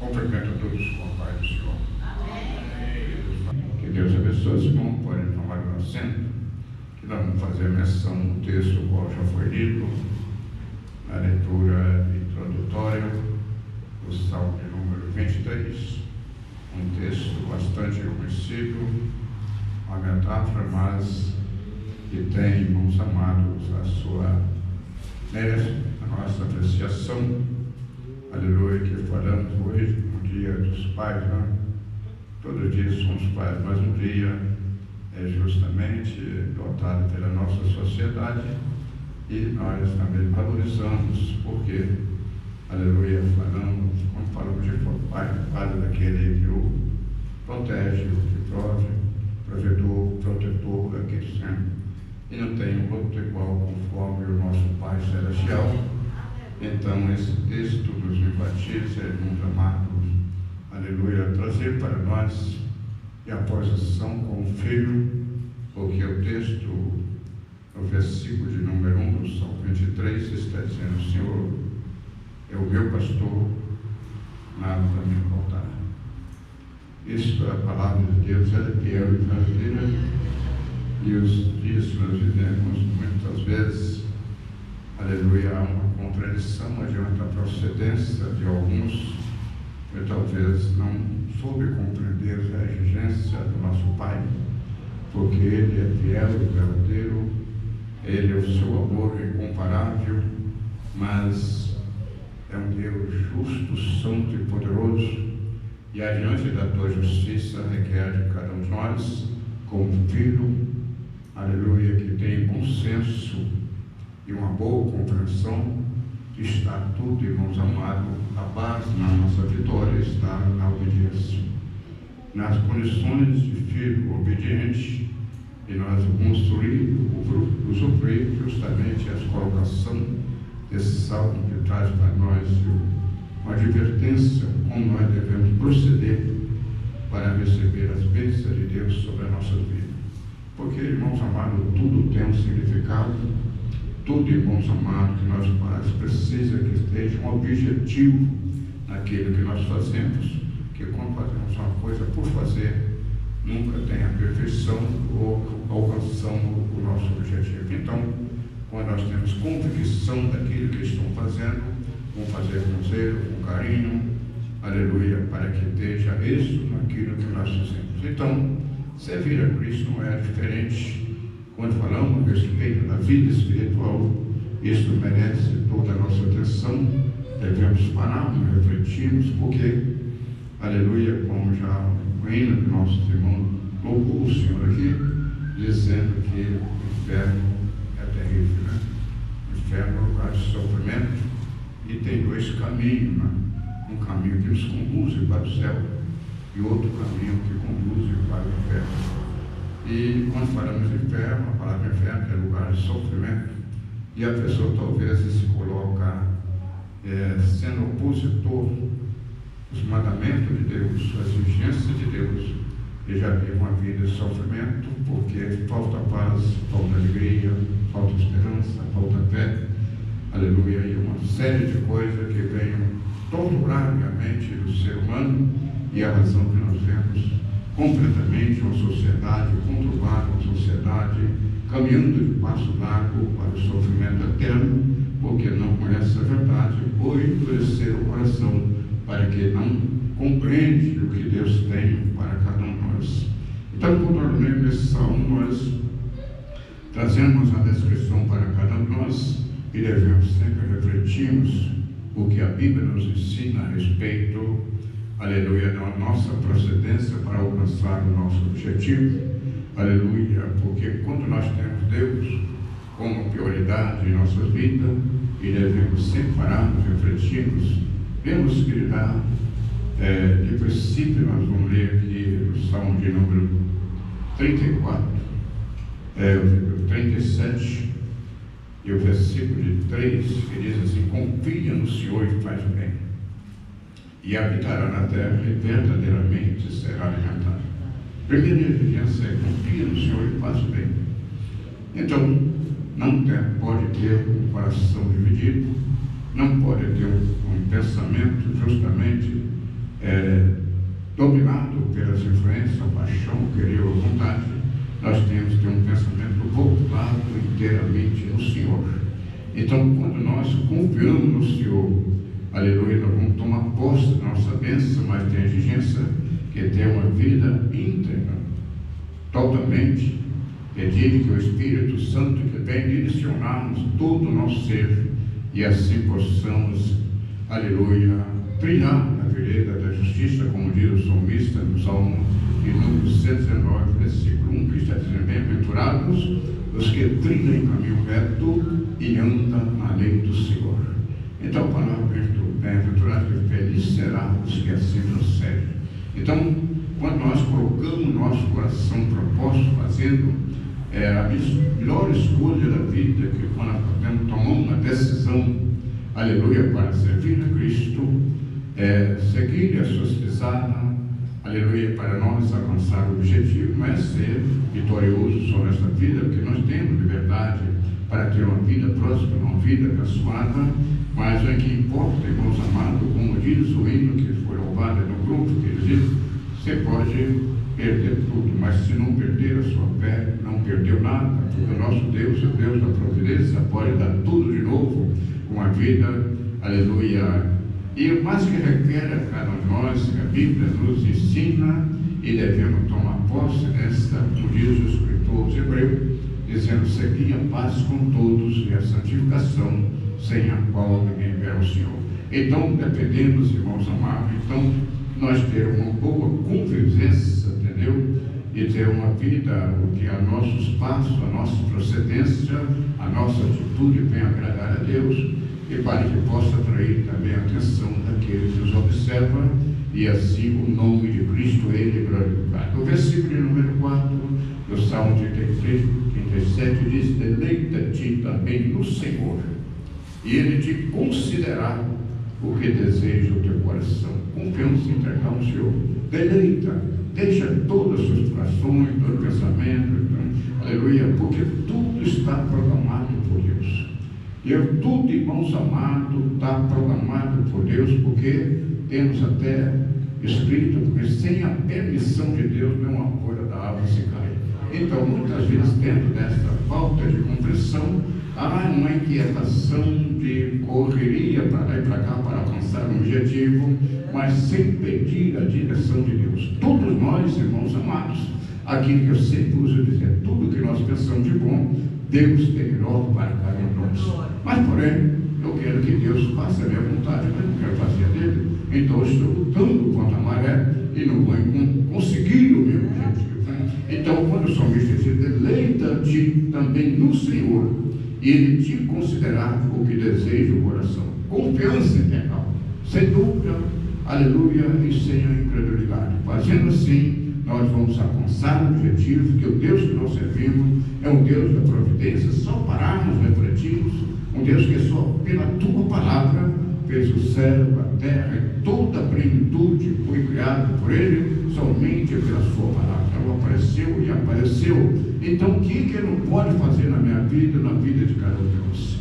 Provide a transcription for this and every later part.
Cumprimento a todos com a paz do Senhor. Amém. Que Deus abençoe. Os irmãos podem tomar o assento, que nós vamos fazer menção do texto qual já foi lido na leitura introdutória, o Salmo de número 23, um texto bastante conhecido, uma metáfora, mas que tem, irmãos amados, a nossa apreciação. Aleluia, que falamos hoje no dia dos pais, né? Todos os dias somos pais, mas um dia é justamente dotado pela nossa sociedade e nós também valorizamos, porque, aleluia, quando falamos de pai, fala daquele que o protege, o que prove, protetor daquele sempre. E não tem um outro igual conforme o nosso Pai Celestial. Então, esse texto dos infantis, irmãos amados, aleluia, trazer para nós e a posição com o Filho, porque o texto, no versículo de número 1 do Salmo 23, está dizendo: o Senhor é o meu pastor, nada para me faltar. Isto é a palavra de Deus, ela é fiel e verdadeira. E os dias que nós vivemos, muitas vezes, aleluia, há uma contradição adiante da procedência de alguns que talvez não soube compreender a exigência do nosso Pai, porque Ele é fiel e verdadeiro, Ele é o seu amor incomparável, mas é um Deus justo, santo e poderoso, e adiante da tua justiça requer de cada um de nós, como filho, aleluia, que tem bom senso e uma boa compreensão, que está tudo, irmãos amados, a base na nossa vitória está na obediência. Nas condições de filho obediente, e nós vamos usufruir justamente a colocação desse salmo que traz para nós uma advertência como nós devemos proceder para receber as bênçãos de Deus sobre a nossa vida. Porque, irmãos amados, tudo tem um significado, tudo, irmãos amados, que nós fazemos, precisa que esteja um objetivo naquilo que nós fazemos, que quando fazemos uma coisa por fazer, nunca tem a perfeição ou alcançamos o nosso objetivo. Então, quando nós temos convicção daquilo que estamos fazendo, vamos fazer com zelo, com carinho, aleluia, para que esteja êxito naquilo que nós fazemos. Então, servir a Cristo não é diferente. Quando falamos a respeito da vida espiritual, isso merece toda a nossa atenção. Devemos parar, refletirmos, porque, aleluia, como já o hino de nosso irmão louvou o Senhor aqui, dizendo que o inferno é terrível, né? O inferno é um lugar de sofrimento e tem dois caminhos, né? Um caminho que nos conduz para o céu e outro caminho que conduz para o inferno. E quando falamos de inferno, a palavra inferno é lugar de sofrimento, e a pessoa talvez se coloca sendo opositor dos mandamentos de Deus, às exigências de Deus, e já vive uma vida de sofrimento, porque falta paz, falta alegria, falta esperança, falta fé, aleluia, e uma série de coisas que venham torturar a mente do ser humano. E a razão que nós vemos completamente uma sociedade conturbada, uma sociedade caminhando de passo largo para o sofrimento eterno, porque não conhece a verdade ou endurecer o coração para que não compreende o que Deus tem para cada um de nós. Então, quando nós lemos esse salmo, nós trazemos a descrição para cada um de nós e devemos sempre refletirmos o que a Bíblia nos ensina a respeito, aleluia, da nossa procedência para alcançar o nosso objetivo, aleluia, porque quando nós temos Deus como prioridade em nossas vidas, e devemos sempre pararmos, refletirmos, vemos que Ele dá, de princípio, nós vamos ler aqui o Salmo de número 34, o 37, e o versículo de 3, que diz assim: confia no Senhor e faz o bem, e habitará na terra e verdadeiramente será alimentado. Primeira exigência é confia no Senhor e faz o bem. Então, não pode ter um coração dividido, não pode ter um pensamento justamente Então, quando nós confiamos no Senhor, aleluia, nós vamos tomar posse da nossa bênção, mas tem a exigência que é ter uma vida íntegra, totalmente, pedir que o Espírito Santo que vem direcionar-nos todo o nosso ser, e assim possamos, aleluia, trilhar na vereda da justiça, como diz o salmista no Salmo de número 119, versículo 1, que está dizendo: bem-aventurados os que trilham em caminho reto e andam na lei do Senhor. Então, a palavra bem-aventurado, que feliz será os que assim procedem. Então, quando nós colocamos no nosso coração um propósito, fazendo a melhor escolha da vida, que quando nós podemos tomar uma decisão, aleluia, para servir a Cristo, seguir as suas pisadas, aleluia, para nós alcançar o objetivo, não é ser vitorioso só nesta vida, porque nós temos liberdade para ter uma vida próspera, uma vida abençoada, mas o que importa, irmãos amados, como diz o hino que foi louvado no grupo, que diz: você pode perder tudo, mas se não perder a sua fé, não perdeu nada, porque o nosso Deus, o Deus da providência, pode dar tudo de novo, uma vida, aleluia. E o mais que requer a cada um de nós, a Bíblia nos ensina, e devemos tomar posse desta, como diz o escritor aos Hebreus, dizendo: segui a paz com todos e a santificação, sem a qual ninguém verá o Senhor. Então, dependemos, irmãos amados, então nós ter uma boa convivência, entendeu? E ter uma vida, o que a nossos passos, a nossa procedência, a nossa atitude venha agradar a Deus, e para que possa atrair também a atenção daqueles que nos observam, e assim o nome de Cristo ele glorificado. O versículo de número 4 do Salmo 33, 37 diz: deleita-te também no Senhor, e Ele te concederá o que deseja o teu coração. Confiança, entregar ao Senhor. Deleita, deixa todas as suas frações, todo pensamento, aleluia, porque tudo está programado por Deus. E tudo, irmãos amados, está programado por Deus, porque temos até escrito, porque sem a permissão de Deus, nenhuma folha da árvore se cai. Então, muitas vezes, dentro dessa falta de compreensão, há uma inquietação de correria para lá e para cá para alcançar um objetivo, mas sem pedir a direção de Deus. Todos nós, irmãos amados, aquilo que eu sempre uso dizer, tudo que nós pensamos de bom, Deus tem melhor para cada um de nós. Mas, porém, eu quero que Deus faça a minha vontade, mas não quero fazer a dele. Então, eu estou lutando contra a maré e não vou conseguir o meu objetivo. Então, quando o salmista diz: deleita-te também no Senhor, e Ele te considerará o que deseja o coração. Confiança integral, sem dúvida, aleluia, e sem a incredulidade. Fazendo assim, nós vamos alcançar o objetivo, que o Deus que nós servimos é um Deus da providência. Só pararmos refletirmos, um Deus que só pela tua palavra fez o céu, a terra e toda a plenitude foi criada por Ele, somente pela sua palavra. Ela apareceu e apareceu. Então, o que Ele não pode fazer na minha vida, na vida de cada um de nós?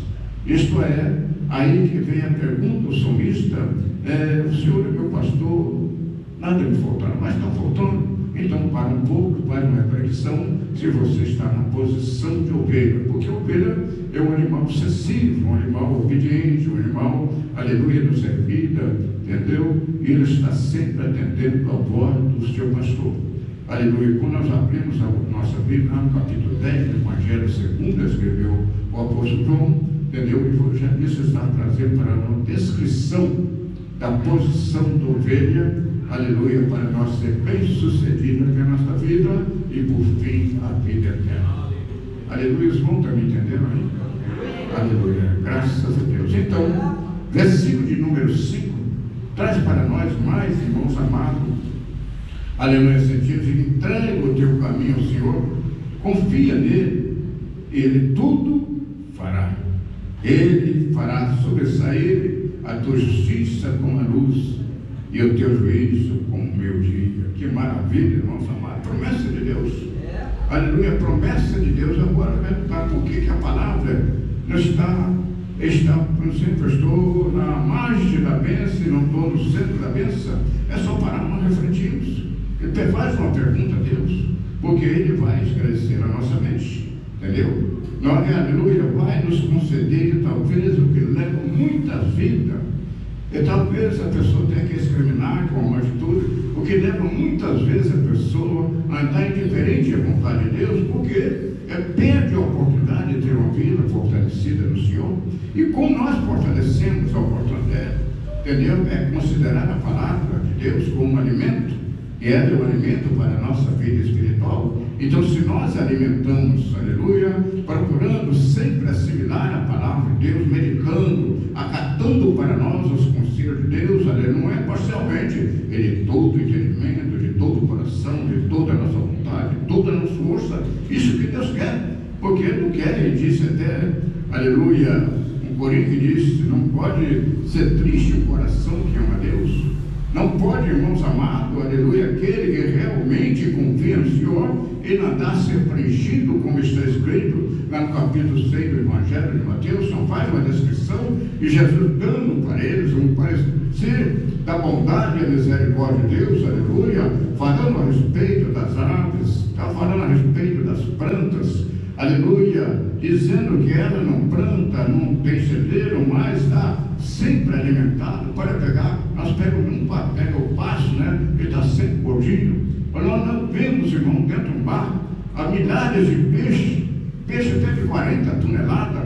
Isto é, aí que vem a pergunta, o salmista: o Senhor é meu pastor, nada me faltará, mas está faltando. Então, para um pouco, faz uma reflexão se você está na posição de ovelha, porque a ovelha é um animal sensível, um animal obediente, um animal, aleluia, do servida, entendeu? E ele está sempre atendendo à voz do seu pastor. Aleluia. Quando nós abrimos a nossa Bíblia, no capítulo 10 do Evangelho segundo escreveu o apóstolo João, entendeu? O evangelista está trazendo para uma descrição da posição da ovelha, aleluia, para nós ser bem-sucedidos na nossa vida e, por fim, a vida eterna. Aleluia. Os irmãos estão me entendendo aí? Aleluia. Graças a Deus. Então, versículo de número 5 traz para nós mais, irmãos amados, aleluia, sentido de: entrega o teu caminho ao Senhor, confia nele, Ele tudo fará. Ele fará sobressair a tua justiça como a luz e o teu juízo como o meu dia. Que maravilha, irmãos amados. Promessa de Deus. Aleluia, promessa de Deus. Agora vai perguntar por que a palavra não está, por exemplo, eu estou na margem da bênção e não estou no centro da bênção. É só parar nós refletirmos. Ele faz uma pergunta a Deus, porque Ele vai esclarecer a nossa mente, entendeu? Nós, aleluia, vai nos conceder talvez o que leva muita vida. E talvez a pessoa tenha que exterminar com uma atitude, o que leva muitas vezes a pessoa a andar indiferente à vontade de Deus, porque perde a oportunidade de ter uma vida fortalecida no Senhor. E como nós fortalecemos a oportunidade, entendeu? É considerar a palavra de Deus como um alimento, e ela é um alimento para a nossa vida espiritual. Então, se nós alimentamos, aleluia, procurando sempre assimilar a palavra de Deus, meditando, acatando para nós os conselhos de Deus, aleluia, não é parcialmente, ele é todo entendimento, de todo o coração, de toda a nossa vontade, de toda a nossa força, isso que Deus quer, porque Ele não quer, Ele disse até, aleluia, um corinho que disse, não pode ser triste o coração que ama Deus, não pode, irmãos amados, aleluia, aquele que realmente confia no Senhor, ele andar ser preenchido, como está escrito lá no capítulo 6 do Evangelho de Mateus, só faz uma descrição de Jesus dando para eles um parecer da bondade e misericórdia de Deus, aleluia, falando a respeito das aves, está falando a respeito das plantas, aleluia, dizendo que ela não planta, não tem celeiro, mas está sempre alimentado para pegar. Nós pegamos o passo, né, que está sempre gordinho. Nós não vemos, irmão, dentro do mar, há milhares de peixe até de 40 toneladas,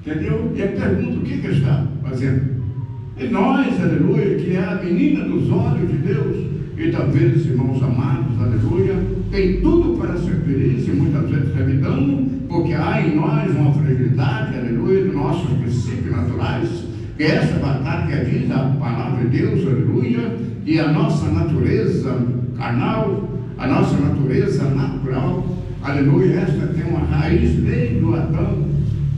entendeu? E a pergunta, o que ele está fazendo? E nós, aleluia, que é a menina dos olhos de Deus, e talvez, irmãos amados, aleluia, tem tudo para ser feliz, e muitas vezes revidando, porque há em nós uma fragilidade, aleluia, dos nossos princípios naturais, que essa batalha que diz a palavra de Deus, aleluia, e a nossa natureza carnal, a nossa natureza natural, aleluia, esta tem uma raiz desde o Adão,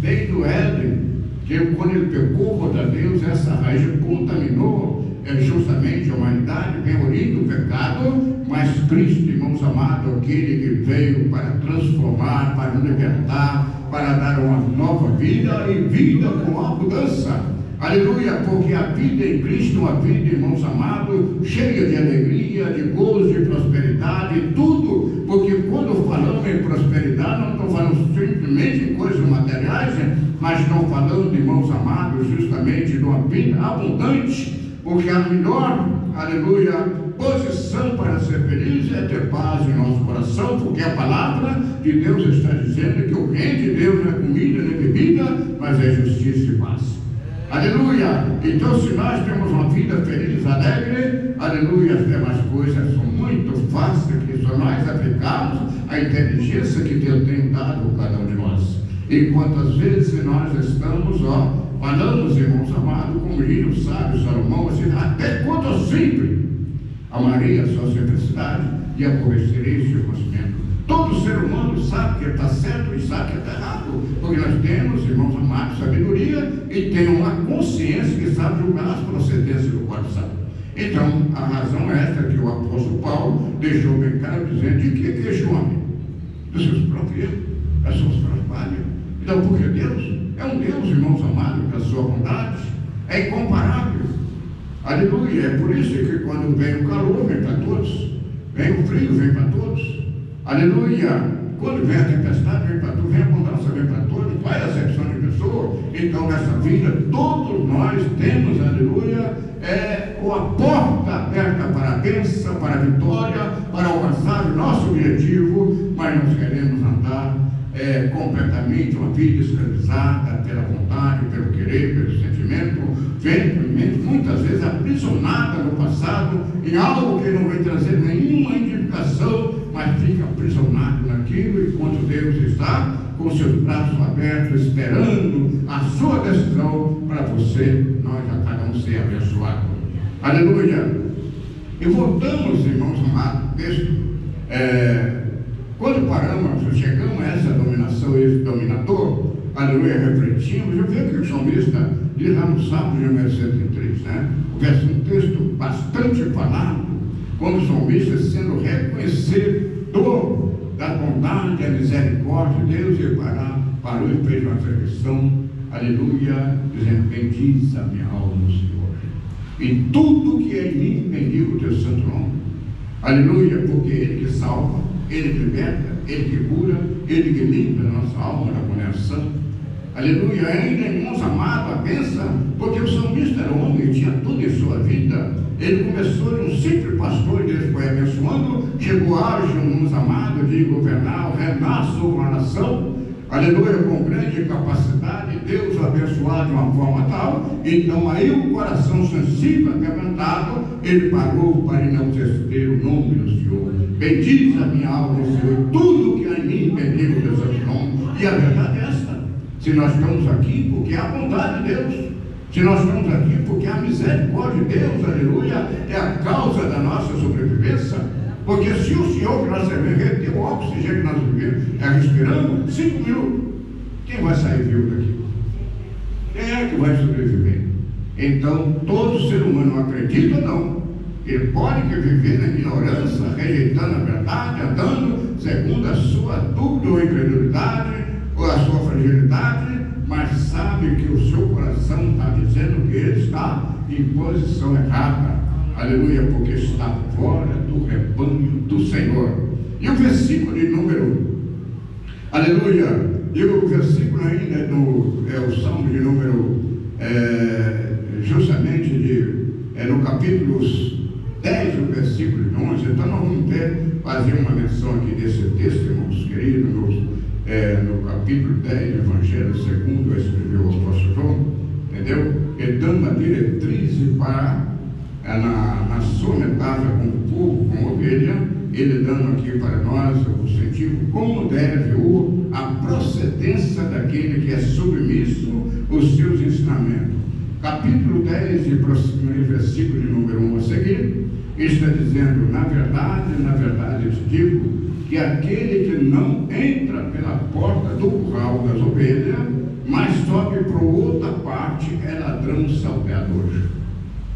desde o Éden, que quando ele pecou contra Deus, essa raiz contaminou justamente a humanidade, vem origem do pecado, mas Cristo, irmãos amados, aquele que veio para transformar, para libertar, para dar uma nova vida e vida com abundância. Aleluia, porque a vida em Cristo é uma vida, irmãos amados, cheia de alegria, de gozo, de prosperidade, tudo, porque quando falamos em prosperidade, não estou falando simplesmente em coisas materiais, mas estou falando, irmãos amados, justamente de uma vida abundante, porque a melhor, aleluia, posição para ser feliz é ter paz em nosso coração, porque a palavra de Deus está dizendo que o reino de Deus não é comida nem bebida, mas é justiça e paz. Aleluia! Então, se nós temos uma vida feliz, alegre, aleluia, as demais coisas são muito fáceis, que só nós aplicarmos a inteligência que Deus tem dado a cada um de nós. E quantas vezes nós estamos, falamos, irmãos amados, como diz o sábio Salomão, assim, até quanto ao simples, amaria a sua simplicidade e aborreceria o seu conhecimento. Todo ser humano sabe que está certo e sabe que está errado, porque nós temos, irmãos amados, sabedoria e tem uma consciência que sabe julgar as procedências do coração. Então, a razão é esta que o apóstolo Paulo deixou bem claro, dizendo de que queixa o homem? Dos seus próprios erros, das suas próprias falhas. Então, porque Deus é um Deus, irmãos amados, que a sua bondade é incomparável. Aleluia, é por isso que quando vem o calor, vem para todos, vem o frio, vem para todos. Aleluia! Quando vem a tempestade, vem para tudo, vem a abundância, vem para todos, faz acepção de pessoa. Então, nessa vida, todos nós temos, aleluia, a porta aberta para a bênção, para a vitória, para alcançar o nosso objetivo, mas nós queremos andar completamente uma vida escravizada pela vontade, pelo querer, pelo sentimento, muitas vezes aprisionada no passado, em algo que não vai trazer nenhuma indicação, mas fica aprisionado naquilo, enquanto Deus está com seus braços abertos, esperando a sua decisão para você, nós a cada um ser abençoado. Aleluia! E voltamos, irmãos amados, texto. Quando paramos, chegamos a essa dominação, esse dominador, aleluia, refletimos, eu vejo que o salmista diz lá no Salmo número 103, né? Um texto bastante falado, quando o salmista sendo reconhecedor da bondade e a misericórdia de Deus, e parou e fez uma reflexão, aleluia, dizendo: bendize a minha alma no Senhor, e tudo que é em mim bendiga o teu santo nome. Aleluia, porque Ele que salva, Ele que liberta, Ele que cura, Ele que limpa a nossa alma da condenação. Aleluia. Ainda, irmãos amados, a bênção, porque o salmista era um homem que tinha tudo em sua vida. Ele começou de um simples pastor e Deus foi abençoando, chegou a auge, irmãos amados, de governar, reinar sobre uma nação. Aleluia, com grande capacidade, Deus abençoado de uma forma tal. Então aí o coração sensível, quebrantado, ele parou para enaltecer o nome do Senhor. Bendiz a minha alma, Senhor, tudo que há em mim, bendiga o teu santo nome. E a verdade é esta: se nós estamos aqui porque há a bondade de Deus, se nós estamos aqui porque há a misericórdia de Deus, aleluia, é a causa da nossa sobrevivência. Porque se o Senhor que nós servimos reteu o oxigênio que nós vivemos, respirando 5 minutos, quem vai sair vivo daqui? Quem é que vai sobreviver? Então, todo ser humano, acredita ou não, ele pode viver na ignorância, rejeitando a verdade, andando segundo a sua dúvida ou incredulidade, ou a sua fragilidade, mas sabe que o seu coração está dizendo que ele está em posição errada. Aleluia, porque está fora do rebanho do Senhor. E o versículo de número, aleluia, e o versículo ainda é o salmo de número, justamente no capítulo 10, o versículo de 11. Então nós vamos fazer uma menção aqui desse texto, irmãos queridos, no capítulo 10 do Evangelho segundo escreveu o apóstolo João, entendeu? Ele dando uma diretriz para na sua metáfora com o povo, com a ovelha, ele dando aqui para nós o sentido como deve a procedência daquele que é submisso aos seus ensinamentos. Capítulo 10 e versículo de número 1 a seguir, está dizendo: na verdade eu te digo que aquele que não entra pela porta do curral das ovelhas, mas sobe para outra parte, é ladrão salteador.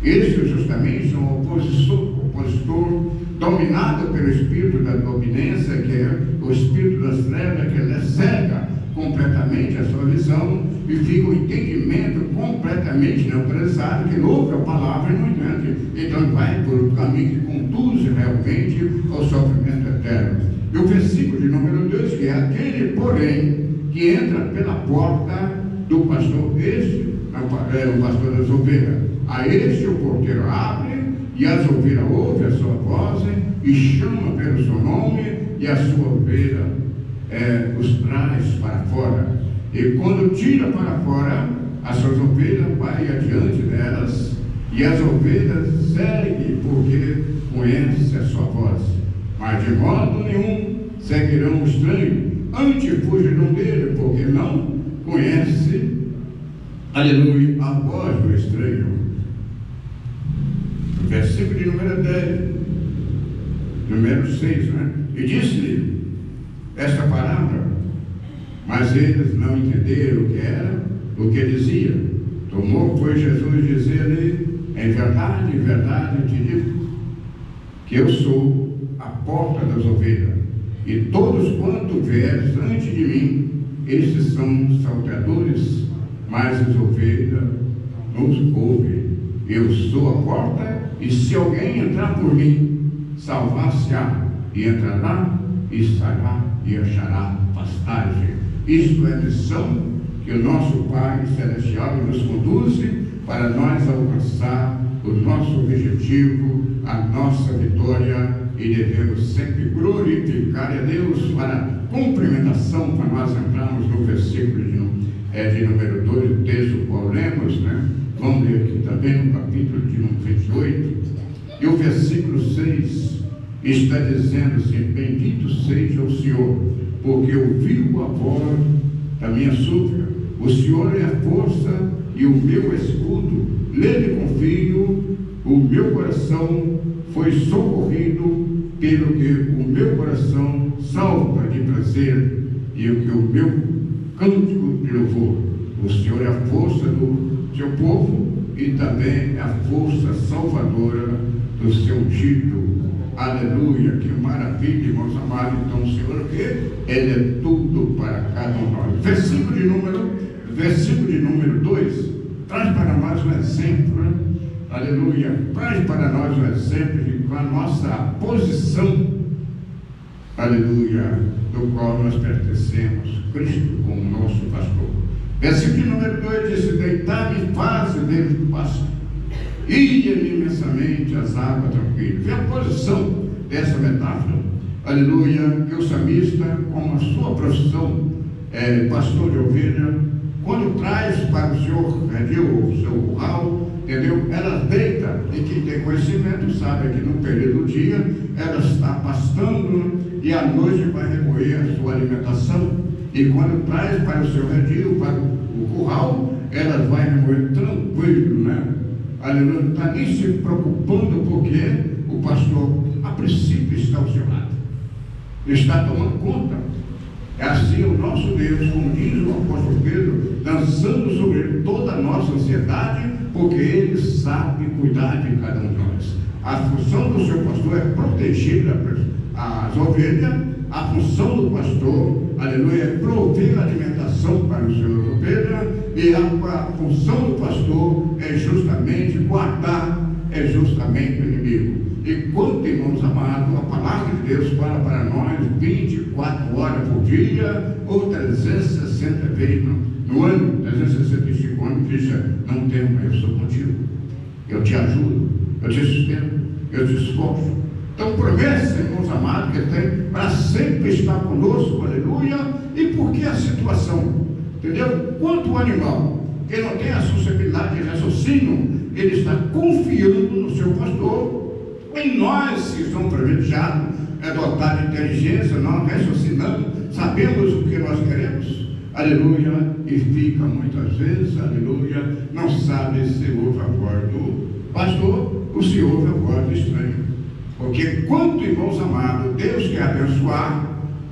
Esse justamente é um opositor dominado pelo espírito da dominância, que é o espírito das trevas, que ele cega completamente a sua visão e fica o entendimento completamente neutralizado, que ouve a palavra e não entende. Então vai por um caminho que conduz realmente ao sofrimento eterno. E o versículo de número 2, que é aquele, porém, que entra pela porta do pastor, este é o pastor das ovelhas. A este o porteiro abre, e as ovelhas ouvem a sua voz, e chama pelo seu nome, e a sua ovelha os traz para fora. E quando tira para fora, as suas ovelhas vai adiante delas, e as ovelhas seguem, porque conhecem a sua voz. Mas de modo nenhum seguirão o estranho, antes fugirão dele, porque não conhece, aleluia, a voz do estranho. Versículo de número 10, número 6, né? E disse-lhe esta palavra, mas eles não entenderam o que era, o que dizia. Tomou, pois, Jesus dizer-lhe: em verdade te digo, que eu sou a porta das ovelhas, e todos quanto vieres antes de mim, estes são salteadores, mas as ovelhas nos ouvem. Eu sou a porta, e se alguém entrar por mim, salvar-se-á, e entrará, e sairá, e achará pastagem. Isto é a missão que o nosso Pai Celestial nos conduz para nós alcançar o nosso objetivo, a nossa vitória, e devemos sempre glorificar a Deus para cumprimentação, para nós entrarmos no versículo de número 2 do texto qual lemos, né? Vamos ler aqui também no capítulo de número 28, e o versículo 6 está dizendo assim: bendito seja o Senhor, porque ouviu a voz da minha súplica. O Senhor é a força e o meu escudo, nele confio, o meu coração foi socorrido, pelo que o meu coração salta de prazer, e o que o meu cântico de louvor. O Senhor é a força do seu povo e também é a força salvadora do seu ungido. Aleluia, que maravilha, irmãos amados. Então o Senhor, Ele é tudo para cada um de nós. Versículo de número 2 traz para nós um exemplo, né? Aleluia, traz para nós um exemplo de a nossa posição, aleluia, do qual nós pertencemos, Cristo como nosso pastor. Versículo número 2 diz: deitar-me em face dele do pasto, ia-me imensamente as águas tranquilas. Vê a posição dessa metáfora, aleluia, que o salmista, como a sua profissão, pastor de ovelha, quando traz para o Senhor redil, o seu curral, entendeu? Ela deita, e quem tem conhecimento sabe que no período do dia ela está pastando e à noite vai remoer a sua alimentação, e quando traz para o seu redil, para o curral, ela vai remoer tranquilo, né? Aleluia, não está nem se preocupando, porque o pastor a princípio está ao seu lado, está tomando conta. É assim o nosso Deus, como diz o apóstolo Pedro, lançando sobre ele toda a nossa ansiedade, porque ele sabe cuidar de cada um de nós. A função do seu pastor é proteger as ovelhas, a função do pastor, aleluia, é prover alimentação para os seus ovelhas, e a função do pastor é justamente guardar, é justamente o inimigo. E quanto, irmãos amados, a palavra de Deus fala para nós 24 horas por dia, ou 360 vezes no ano, 365 anos, diz: não tema, eu sou contigo, eu te ajudo, eu te sustento, eu te esforço. Então, promessa, irmãos amados, que Ele tem para sempre estar conosco, aleluia. E por que a situação? Entendeu? Quanto o animal que não tem a suscetibilidade de raciocínio, ele está confiando no seu pastor. Em nós que somos privilegiados, dotados de inteligência, nós raciocinamos, sabemos o que nós queremos, aleluia, e fica muitas vezes, aleluia, não sabe se ouve a voz do pastor ou se ouve a voz do estranho. Porque quanto, irmãos amados, Deus quer abençoar,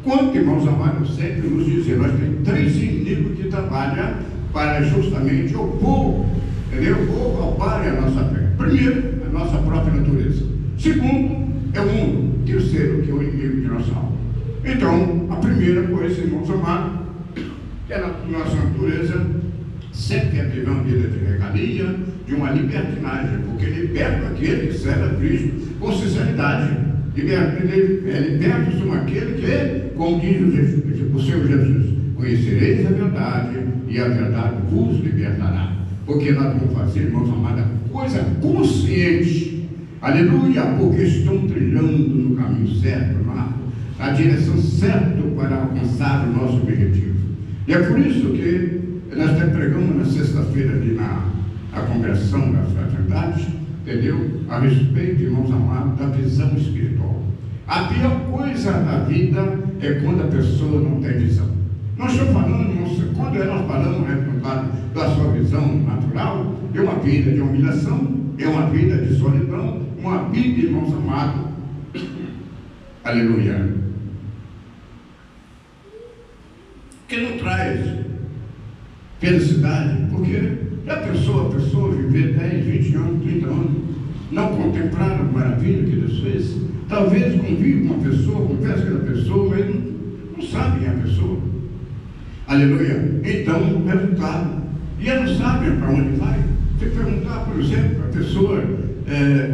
quanto, irmãos amados, sempre nos dizer, nós temos 3 inimigos que trabalham para justamente opor, entendeu? Ou roubarem a nossa fé. Primeiro, a nossa própria natureza. Segundo, é o mundo. Terceiro, que é o inimigo de nossa alma. Então, a primeira coisa, irmãos amados, é a nossa natureza sempre quer viver uma vida de regalia, de uma libertinagem, porque liberta aquele que serve a Cristo com sinceridade. Liberta-se aquele que, como diz o Senhor Jesus, conhecereis a verdade e a verdade vos libertará. Porque nós vamos fazer, irmãos amados, coisa consciente, aleluia, porque estão trilhando no caminho certo, na direção certa para alcançar o nosso objetivo. E é por isso que nós até pregamos na sexta-feira ali na conversão das fraternidades, entendeu? A respeito, irmãos amados, da visão espiritual. A pior coisa da vida é quando a pessoa não tem visão. Nós estamos falando, irmãos, quando nós falamos da sua visão natural, é uma vida de humilhação, é uma vida de solidão, uma vida, irmãos amados, aleluia, que não traz felicidade, porque a pessoa viver 10, 20 anos, 30 anos, não contemplar a maravilha que Deus fez, talvez convive com uma pessoa, conversa com a pessoa, mas não sabe quem é a pessoa, aleluia. Então, o resultado, e ela não sabe para onde vai. Se perguntar, por exemplo, a pessoa,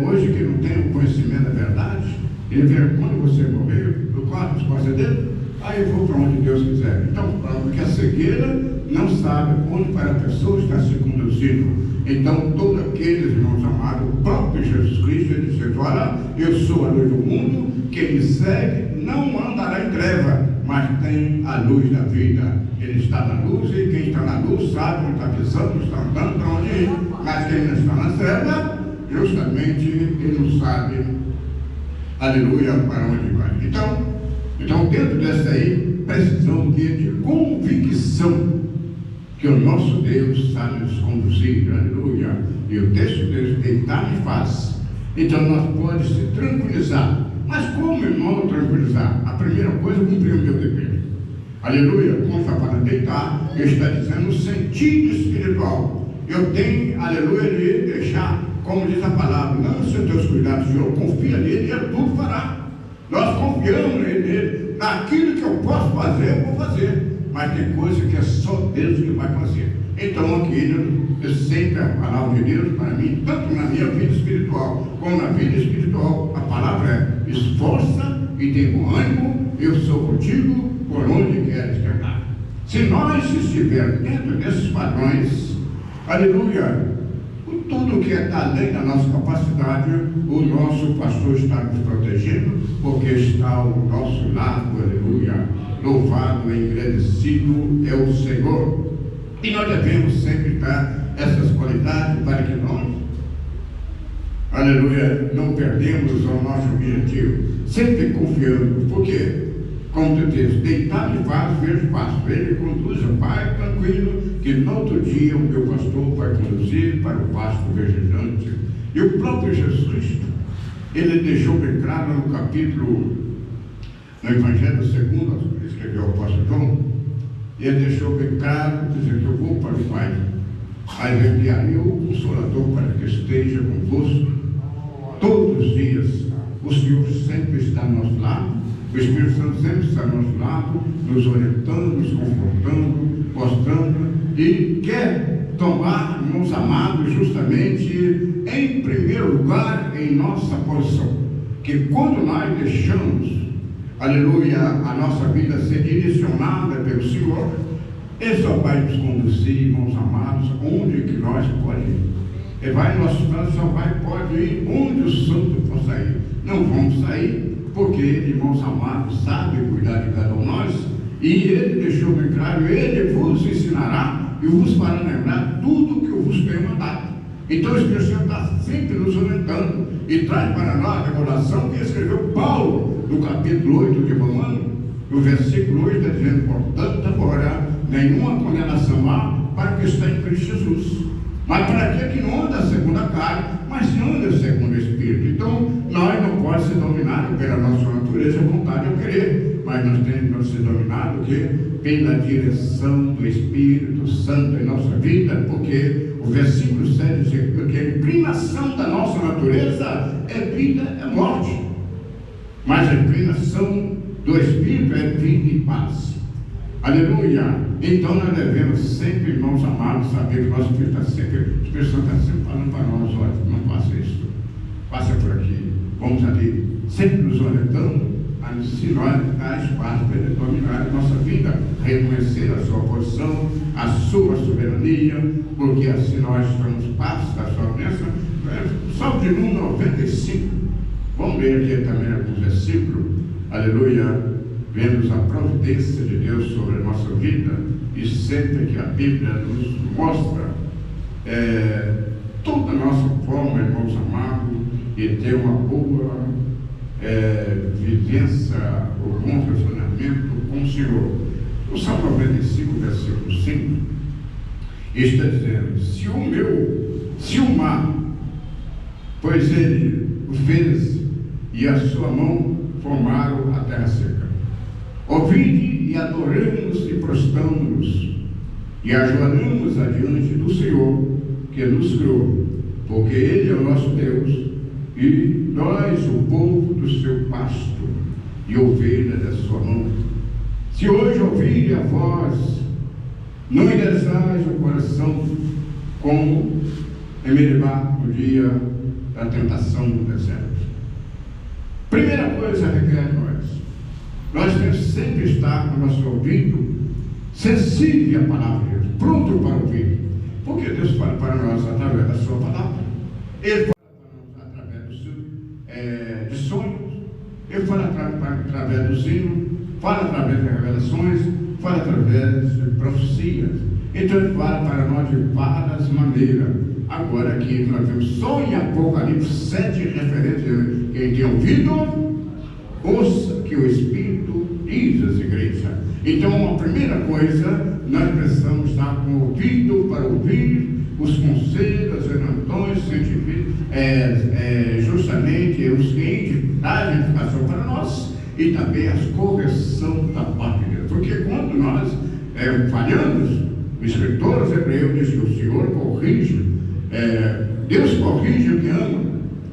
hoje que não tem o conhecimento da verdade, ele vê quando você morrer, qual a resposta dele? Eu vou para onde Deus quiser. Então, porque a cegueira não sabe onde para a pessoa está se conduzindo. Então, todos aqueles, irmãos amados, o próprio Jesus Cristo, ele disse: olha, eu sou a luz do mundo, quem me segue não andará em treva, mas tem a luz da vida. Ele está na luz, e quem está na luz sabe onde está pisando, está andando, para onde ir. Mas quem não está na treva, justamente ele não sabe, aleluia, para onde vai. Então dentro dessa aí, precisamos de convicção que o nosso Deus sabe nos conduzir, aleluia. E o texto deles deitar em face. Então nós podemos se tranquilizar. Mas como, irmão, tranquilizar? A primeira coisa é cumprir o meu dever. Aleluia. Como está falando deitar, ele está dizendo no sentido espiritual. Eu tenho, aleluia, de deixar, como diz a palavra, lança os teus cuidados, Senhor, confia nele e ele tudo fará. Nós confiamos nele, naquilo que eu posso fazer, eu vou fazer. Mas tem coisa que é só Deus que vai fazer. Então aqui, eu sempre a palavra de Deus para mim, tanto na minha vida espiritual, como na vida espiritual, a palavra é: esforça e tem bom ânimo, eu sou contigo por onde queres que andar. Se nós estivermos dentro desses padrões, aleluia, tudo que está além da nossa capacidade, o nosso pastor está nos protegendo, porque está ao nosso lado, aleluia. Louvado e engrandecido é o Senhor. E nós devemos sempre dar essas qualidades para que nós, aleluia, não perdemos o nosso objetivo. Sempre confiando, porque, como tu diz, deitado e faz, vejo passo. Ele conduz o Pai tranquilo, que no outro dia o meu pastor vai conduzir para o pasto verdejante. E o próprio Jesus Cristo, ele deixou bem claro no capítulo, no Evangelho segundo, que escreveu o apóstolo João, ele deixou bem claro, dizendo que eu vou para o Pai, aí enviarei o Consolador para que esteja convosco todos os dias. O Senhor sempre está ao nosso lado, o Espírito Santo sempre está ao nosso lado, nos orientando, nos confortando, mostrando, e quer tomar, meus amados, justamente em primeiro lugar em nossa posição. Que quando nós deixamos, aleluia, a nossa vida ser direcionada pelo Senhor, Ele só vai nos conduzir, irmãos amados, onde que nós podemos ir. Ele vai, nosso plano só pode ir onde o santo possa ir. Não vamos sair, porque Ele, irmãos amados, sabe cuidar de cada um de nós, e Ele deixou bem claro, Ele vos ensinará e vos fará lembrar tudo que eu vos tenho mandado. Então o Espírito Santo está sempre nos orientando e traz para nós a revelação que escreveu Paulo no capítulo 8 de Romanos, no versículo 8, está dizendo: portanto, agora nenhuma condenação há para que está em Cristo Jesus. Mas para aquele que não anda segundo a carne, mas se anda segundo o Espírito. Então, nós não podemos ser dominados pela nossa natureza, vontade ou querer, mas nós temos que ser dominados pela direção do Espírito Santo em nossa vida, porque o versículo 7 diz que a inclinação da nossa natureza é vida, é morte, mas a inclinação do Espírito é vida e paz. Aleluia! Então nós devemos sempre, irmãos amados, saber que o nosso Espírito está sempre, o Espírito Santo está sempre falando para nós: olha, não faça isso, passa por aqui, vamos ali, sempre nos orientando, se nós dar espaço para Ele dominar a nossa vida, reconhecer a sua posição, a sua soberania, porque assim nós estamos passos da sua bênção. Salmo de número 95, vamos ler aqui também alguns versículos, aleluia. Vemos a providência de Deus sobre a nossa vida, e sempre que a Bíblia nos mostra toda a nossa forma, irmãos amados, e ter uma boa vivência, o bom relacionamento com o Senhor. O Salmo 95, versículo 5, está dizendo: se o mar, pois ele o fez, e a sua mão formaram a terra seca. Ouvide e adoremos e prostramos-nos, e ajoelhamos adiante do Senhor, que nos criou, porque Ele é o nosso Deus, e nós o povo do seu pasto, e ovelha da sua mão. Se hoje ouvirem a voz, não endereçais o coração, como em Meribá, no dia da tentação no deserto. Primeira coisa requer nós temos que sempre estar com o nosso ouvido sensível à palavra de Deus, pronto para ouvir, porque Deus fala para nós através da sua palavra. Ele fala para nós através de sonhos, Ele fala através dos hinos, fala através de revelações, fala através de profecias. Então Ele fala para nós de várias maneiras. Agora aqui nós vemos só em Apocalipse 7 referências. Quem tem ouvido, ouça que o Espírito diz às igrejas. Então, a primeira coisa, nós precisamos estar com o ouvido para ouvir os conselhos, as orientações científicas, justamente os que trazem educação para nós, e também as correção da parte de Deus. Porque quando nós falhamos, o escritor aos Hebreus diz que o Senhor corrige, Deus corrige o que ama,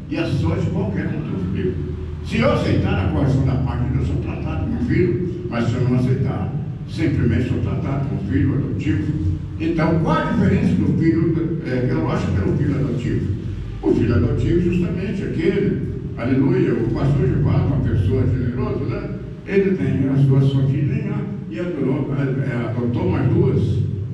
e a sorte qualquer um do filho. Se eu aceitar a correção da parte de Deus, sou tratado como filho, mas se eu não aceitar, simplesmente sou tratado como filho adotivo. Então, qual a diferença do filho biológico pelo filho adotivo? O filho adotivo, justamente aquele, aleluia, o pastor Givaldo, uma pessoa generosa, né? Ele tem a sua filhinha e adotou mais duas.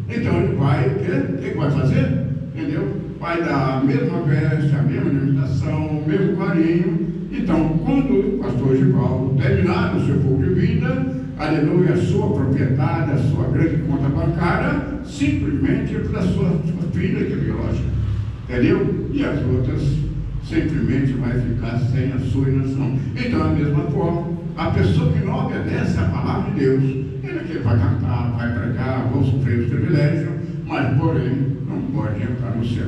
Então ele vai, o que vai fazer? Entendeu? Vai dar a mesma veste, a mesma alimentação, o mesmo carinho. Então, quando o pastor Givaldo terminar o seu fogo de vida, aleluia, a sua propriedade, a sua grande conta bancária, simplesmente para a sua filha que é biológica. Entendeu? E as outras simplesmente vai ficar sem a sua nação. Então, da mesma forma, a pessoa que não obedece à palavra de Deus, ele que vai cantar, vai pregar, vão sofrer os privilégios, mas porém não pode entrar no céu.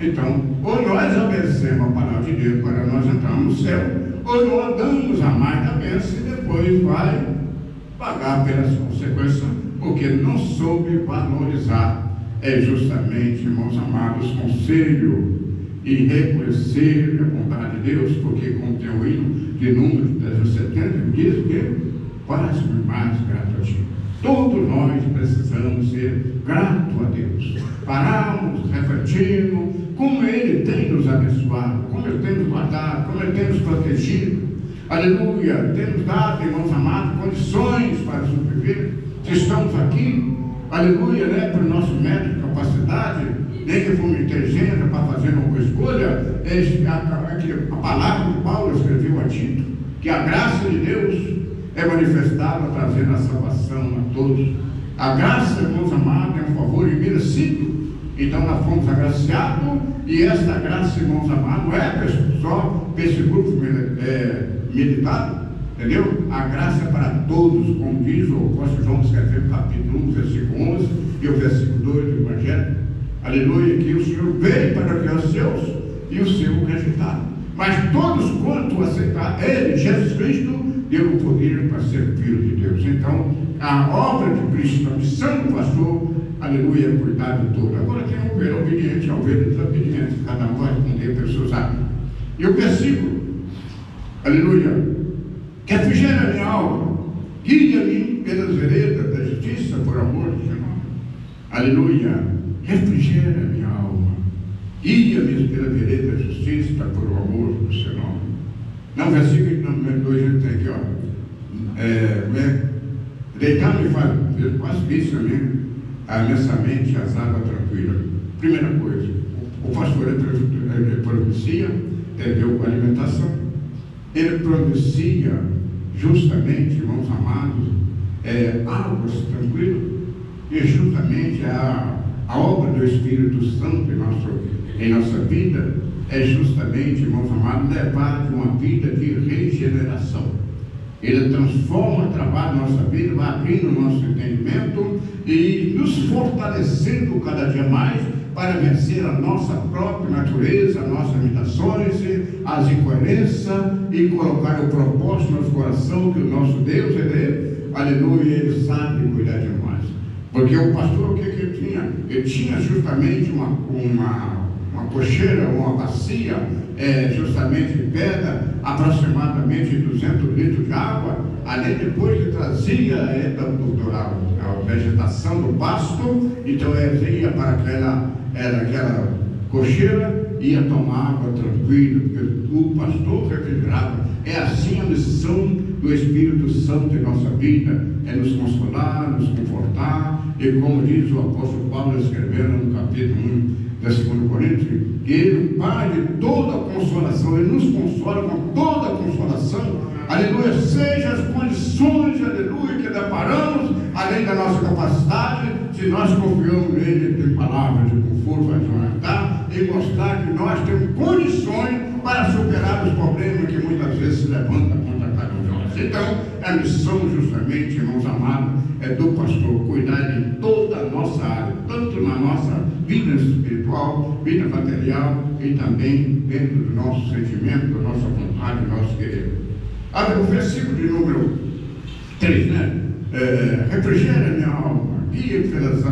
Então, ou nós obedecemos a palavra de Deus para nós entrarmos no céu, ou não andamos a mais da bênção e depois vai pagar pelas consequências, porque não soube valorizar justamente, irmãos amados, conselho e reconhecer a bondade de Deus, porque como tem o hino de Números 10:70, diz que faz-me mais grato a ti. Todos nós precisamos ser gratos a Deus, pararmos, refletindo como Ele tem nos abençoado, como Ele tem nos guardado, como Ele tem nos protegido. Aleluia, tem nos dado, irmãos amados, condições para sobreviver. Se estamos aqui, aleluia, por nosso método de capacidade, nem que fomos inteligentes para fazer uma boa escolha, a palavra que Paulo escreveu a Tito, que a graça de Deus é manifestada trazendo a salvação a todos. A graça, irmãos amados, é um favor imerecido. Então nós fomos agraciados, e esta graça, irmãos amados, não é só para esse grupo militado, entendeu? A graça é para todos, como diz o apóstolo João, escreveu no capítulo 1, versículo 11 e o versículo 2 do Evangelho. Aleluia, que o Senhor veio para que os seus e o seu rejeitaram. Mas todos quanto aceitar Ele, Jesus Cristo, deu o poder para ser filho de Deus. Então, a obra de Cristo, a missão do pastor, aleluia, é cuidar de todo. Agora tem a ovelha obediente, a ovelha desobediente, cada um vai responder pelos seus atos. E o versículo, aleluia, que refrigera a minha alma, guia-me pelas veredas da justiça, por amor do Senhor. Aleluia, refrigera a minha alma, guia-me pela vereda da justiça, por amor do seu nome. Não, versículo número 2, ele tem aqui, deitar-me faz isso a minha mente as águas tranquilas. Primeira coisa, o pastor ele providencia, deu alimentação, ele providencia justamente, irmãos amados, águas tranquilas, e justamente a obra do Espírito Santo em nossa vida é justamente, irmãos amados, levar uma vida de regeneração. Ele transforma o trabalho da nossa vida, vai abrindo o nosso entendimento e nos fortalecendo cada dia mais para vencer a nossa própria natureza, as nossas limitações, as incoerências e colocar o propósito no nosso coração que o nosso Deus, aleluia, Ele sabe cuidar de nós. Porque o pastor, o que ele tinha? Ele tinha justamente uma cocheira, uma bacia, justamente de pedra, aproximadamente 200 litros de água. Ali depois ele trazia a vegetação do pasto, então ele ia para aquela cocheira, ia tomar água tranquila, porque o pastor refrigerava. É assim a missão do Espírito Santo em nossa vida, é nos consolar, nos confortar, e como diz o apóstolo Paulo escrevendo no capítulo 1 da 2 Coríntios, que Ele, Pai de toda consolação, Ele nos consola com toda a consolação, aleluia, seja as condições, aleluia, que deparamos, além da nossa capacidade, se nós confiamos nele, Ele tem palavras de conforto para nos orientar e mostrar que nós temos condições para superar os problemas que muitas vezes se levantam contra cada um de nós. Então, a missão justamente, irmãos amados, é do pastor cuidar de toda a nossa área, tanto na nossa vida espiritual, vida material e também dentro do nosso sentimento, da nossa vontade, do nosso querer. O versículo de número 3, refrigera minha alma, guia pelas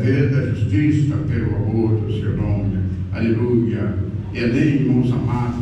veredas da justiça, pelo amor do seu nome, aleluia. Ele, irmãos amados,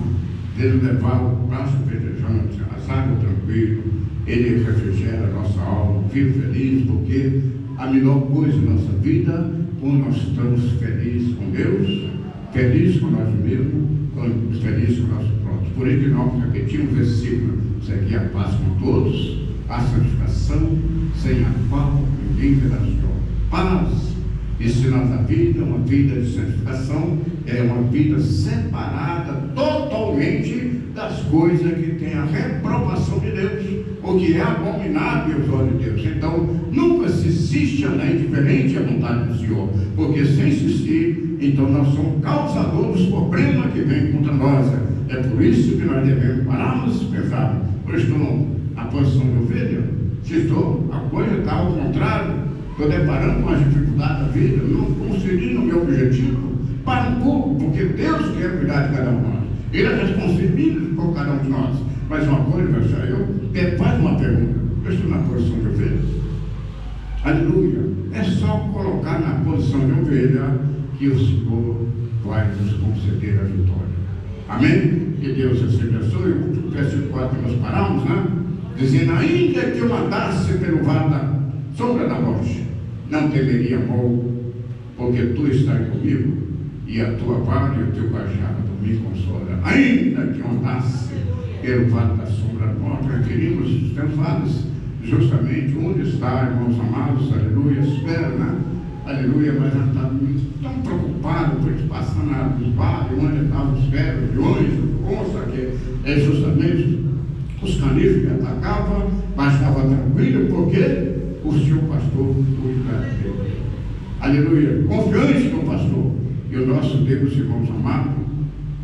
Ele levar o braço verdejante, as águas tranquilas, Ele refrigera a nossa alma, vive feliz, porque a melhor coisa da nossa vida, quando nós estamos felizes com Deus, felizes com nós mesmos, felizes com o nosso próximo. Por isso que nós repetimos o versículo: segui a paz com todos, a santificação, sem a qual ninguém verá o Senhor. Paz, ensinar a vida, uma vida de santificação, é uma vida separada totalmente das coisas que têm a reprovação de Deus, o que é abominável aos olhos de Deus. Então, nunca se insiste a andar indiferente à vontade do Senhor, porque se insistir, então nós somos causadores dos problemas que vêm contra nós. É por isso que nós devemos pararmos e pensar: eu estou na posição de ovelha? Se estou, a coisa está ao contrário, estou deparando com as dificuldades da vida, não consegui no meu objetivo. Para um pouco, porque Deus quer cuidar de cada um de nós, Ele é responsável por cada um de nós. Mas uma coisa, eu faz uma pergunta: eu estou na posição de ovelha? Aleluia! É só colocar na posição de ovelha que o Senhor vai nos conceder a vitória. Amém? Que Deus assim abençoe. O versículo 4 que nós paramos, né? Dizendo: ainda que eu andasse pelo vale da sombra da morte, não temeria mal, porque tu estás comigo, e a tua vara e o teu cajado me consolam. Ainda que eu andasse pelo vale da sombra da morte, requerimos temos justamente onde está, irmãos amados, aleluia, espera, né? Aleluia, mas não está tão preocupado por eles passando nos vales, onde estavam os ferros, leões, onça, que é justamente os caníferos que atacavam, mas estava tranquilo, porque o seu pastor cuida dele. Aleluia, confiante no pastor. E o nosso Deus, irmãos amados,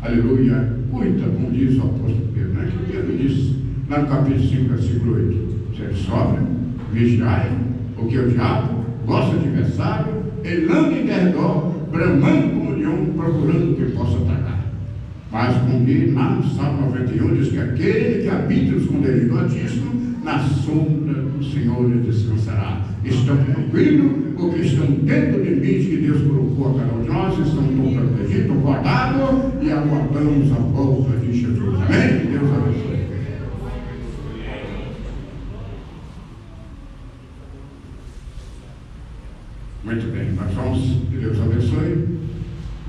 aleluia, cuida, como diz o apóstolo Pedro, né? Que Pedro disse lá no capítulo 5, versículo 8: ser sóbrio, vigiai, porque o diabo, vosso adversário, ele anda em derredor, bramando como leão, procurando o que possa atacar. Mas com que, lá no Salmo 91, diz que aquele que habita no esconderijo do Altíssimo, na sombra do Senhor ele descansará. Estão tranquilos, porque estão dentro do limite que Deus colocou a cada um de nós, estão protegidos, guardados, e aguardamos a volta de Jesus. Amém? Que Deus abençoe. Muito bem, nós vamos, que Deus abençoe.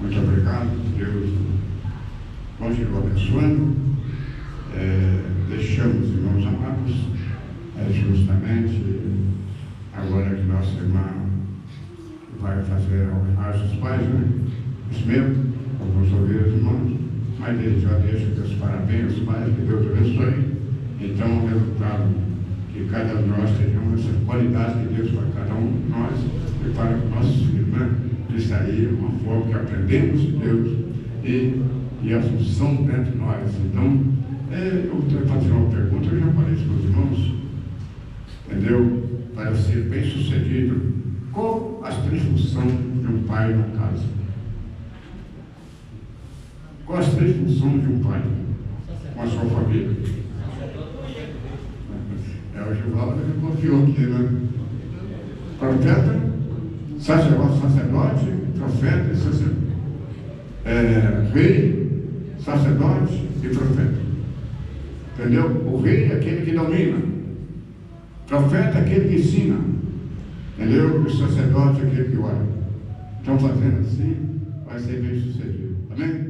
Muito obrigado, Deus continue abençoando. Deixamos, irmãos amados, justamente agora que nossa irmã vai fazer a homenagem aos pais, né? Isso mesmo, vamos ouvir os irmãos, mas desde já deixo Deus parabéns aos pais, que Deus abençoe. Então, o resultado que cada um de nós tenhamos essa qualidade que Deus para cada um de nós e para os nossos filhos, né? Isso aí é uma forma que aprendemos de Deus e a função dentro de nós. Então, eu estou fazendo uma pergunta, eu já falei isso com os irmãos, entendeu? Para ser bem sucedido, qual as três funções de um pai no caso? Qual as três funções de um pai com a sua família? O Givaldo confiou aqui, né? Profeta, sacerdote, profeta e sacerdote. Rei, sacerdote e profeta. Entendeu? O rei é aquele que domina. Profeta é aquele que ensina. Entendeu? O sacerdote é aquele que ora. Então, fazendo assim, vai ser bem sucedido. Amém?